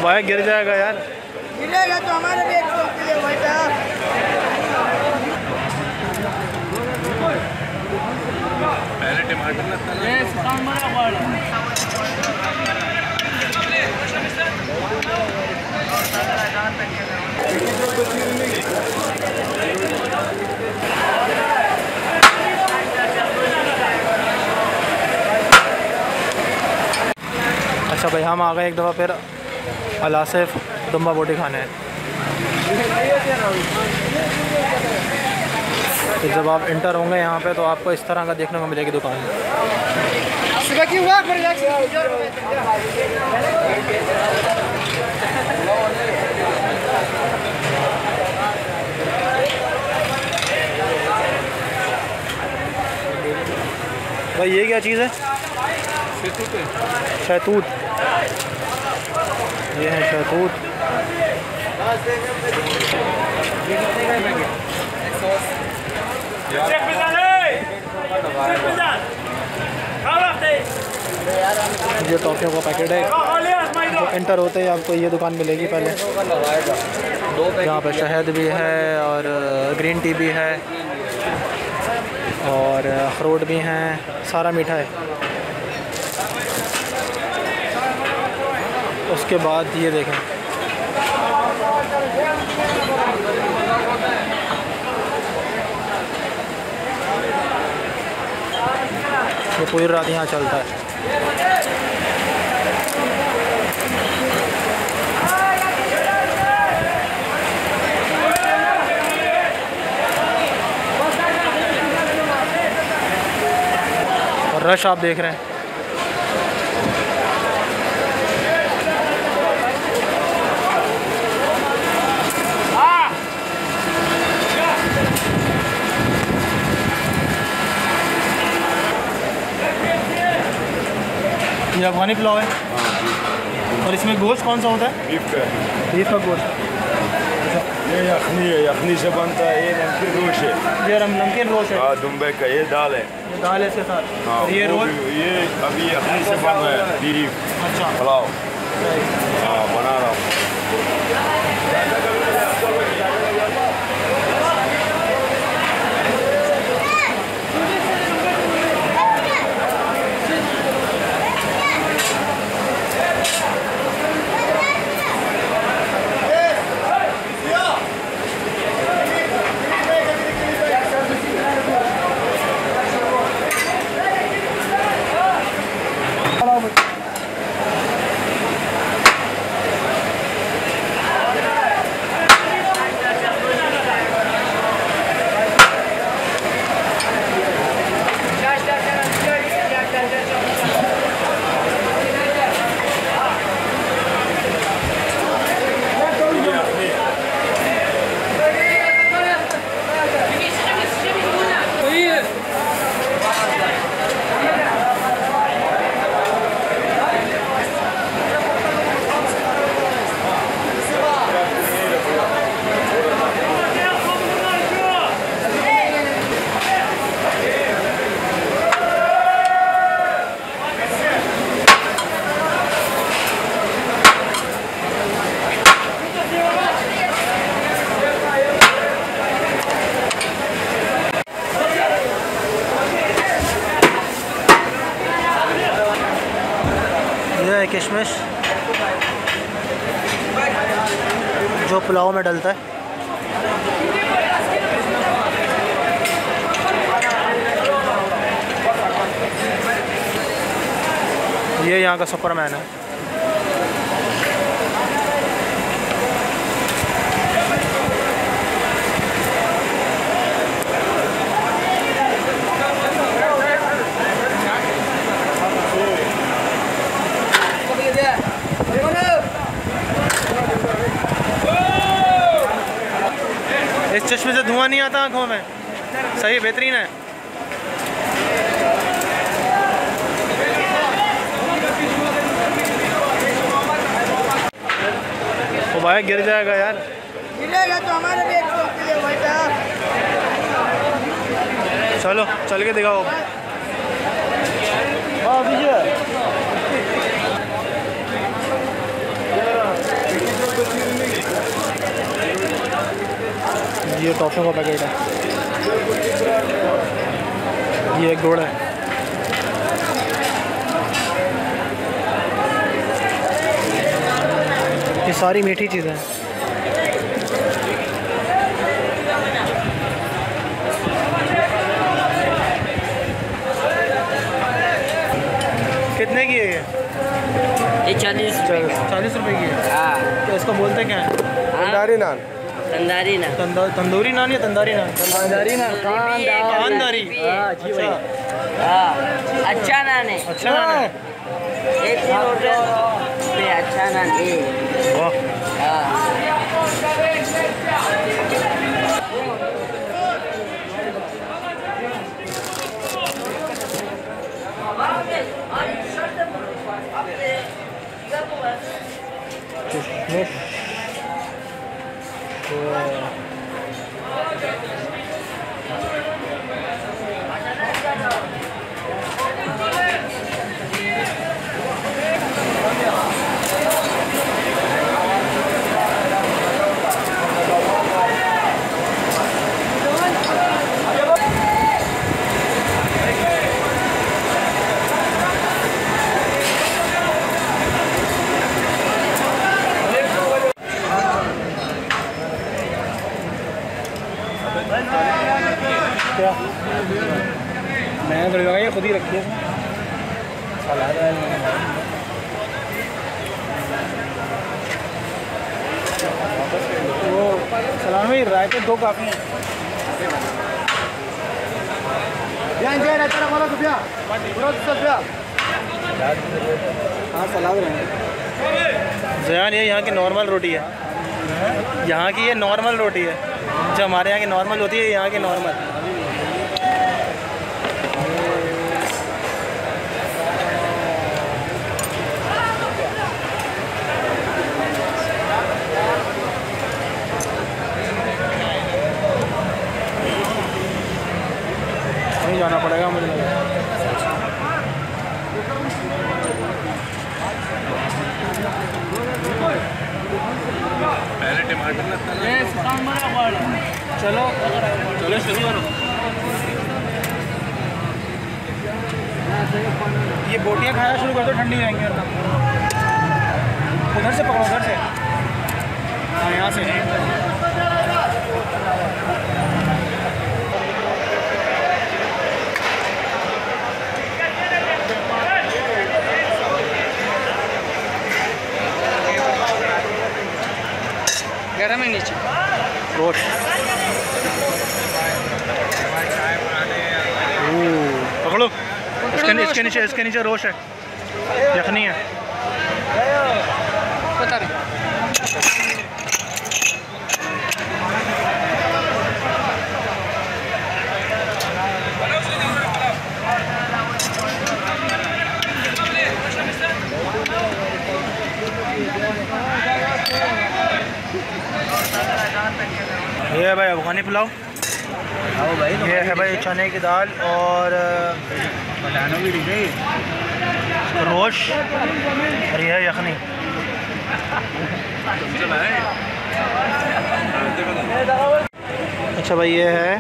भाई गिर जाएगा यार, गिरेगा तो हमारे भी भाई साहब। पहले टमाटर लगता है। अच्छा भाई, हम आ गए एक दफ़ा फिर अल-आसिफ दुम्बा बोटी खाने। तो जब आप इंटर होंगे यहाँ पे तो आपको इस तरह का देखने को मिलेगी दुकान। भाई ये क्या चीज़ है? शहतूत। ये है शहतूत। ये टॉफियों का पैकेट है। जो इंटर होते ही आपको ये दुकान मिलेगी पहले। यहाँ पे शहद भी है और ग्रीन टी भी है और अखरोट भी हैं, सारा मीठा है। उसके बाद ये देखें, ये पूरी रात यहाँ चलता है। और रश आप देख रहे हैं। ये अफगानी पुलाव है। और इसमें गोश्त कौन सा होता है? बीफ का गोश्त। ये यखनी से बनता है। ये नमकीन रोश है। ये नमकीन रोश है। हाँ, दुम्बे का ये दाल है। ये दाल है इसके साथ। हाँ, और ये रोल, ये अभी यखनी से बन रहा है। बीफ अच्छा पुलाव। हाँ, बना रहा हूँ। किशमिश जो पुलाव में डलता है। ये यहाँ का सुपरमैन है। इस चश्मे से धुआं नहीं आता आँखों में। सही, बेहतरीन है। वो भाई गिर जाएगा यार, गिरेगा तो हमारे भी भाई साहब। चलो चल के दिखाओ। हाँ ये टॉफ़ियों का पैकेट है, ये एक गुड़ है। ये सारी मीठी चीज़ें हैं। कितने की है ये 40 रुपये रुपये की है। हाँ, तो इसको बोलते क्या है? तंदारी नान। तंदारी ना, तंदूरी नान या तंदारी नान? तंदारी नान। खानदारी। अच्छा, हाँ, अच्छा नान है। अच्छा नान है। एक ही ऑर्डर पे अच्छा नान है। वाह। हाँ, क्या मैंने थोड़ी लगाई, खुद ही रखी है। वो सलाम भाई, रायते दो काफ़ी हैं। हाँ सलाद रहे हैं जयान, ये यहाँ की नॉर्मल रोटी है। यहाँ की ये नॉर्मल रोटी है, जो हमारे यहाँ की नॉर्मल होती है, यहाँ की नॉर्मल। नहीं जाना पड़ेगा मुझे लगा। पहले टमाटर लगता है। चलो चलो शुरू करो। ये बोटियाँ खाना शुरू कर दो, ठंडी रहेंगी। उधर से पकड़ो, उधर से। हाँ यहाँ से। गरम है नीचे रोश पकड़ो, इसके नीचे रोश है, यखनी है। पता नहीं। ये है भाई अफगानी पुलाव। ये है भाई चने की दाल और रोश, और ये है यखनी। अच्छा भाई ये है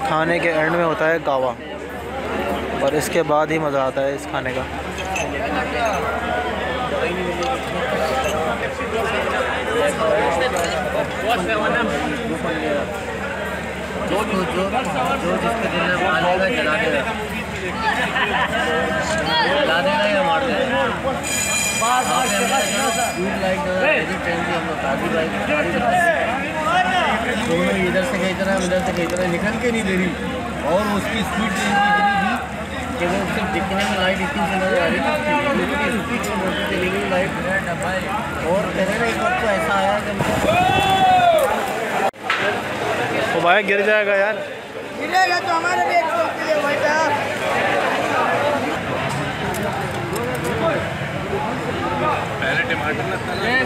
खाने के एंड में होता है गावा, और इसके बाद ही मज़ा आता है इस खाने का। जो जिसके दिल में मानेगा चला देगा, चला देगा या मार देगा। दोनों इधर से कहीं तरह उधर से कहीं तरह निकल के नहीं दे रही, और उसकी स्पीड इतनी थी कि वो सिर्फ दिखने में लाइट इतनी से नजर आ रही थी, स्पीड से मोटी चली गई लाइट। और कहते ना एक वक्त तो ऐसा आया कि तो भाई गिर जाएगा यार। गिरेगा तो हमारे भी एक सौ के लिए भाई साहब। पहले टमाटर ये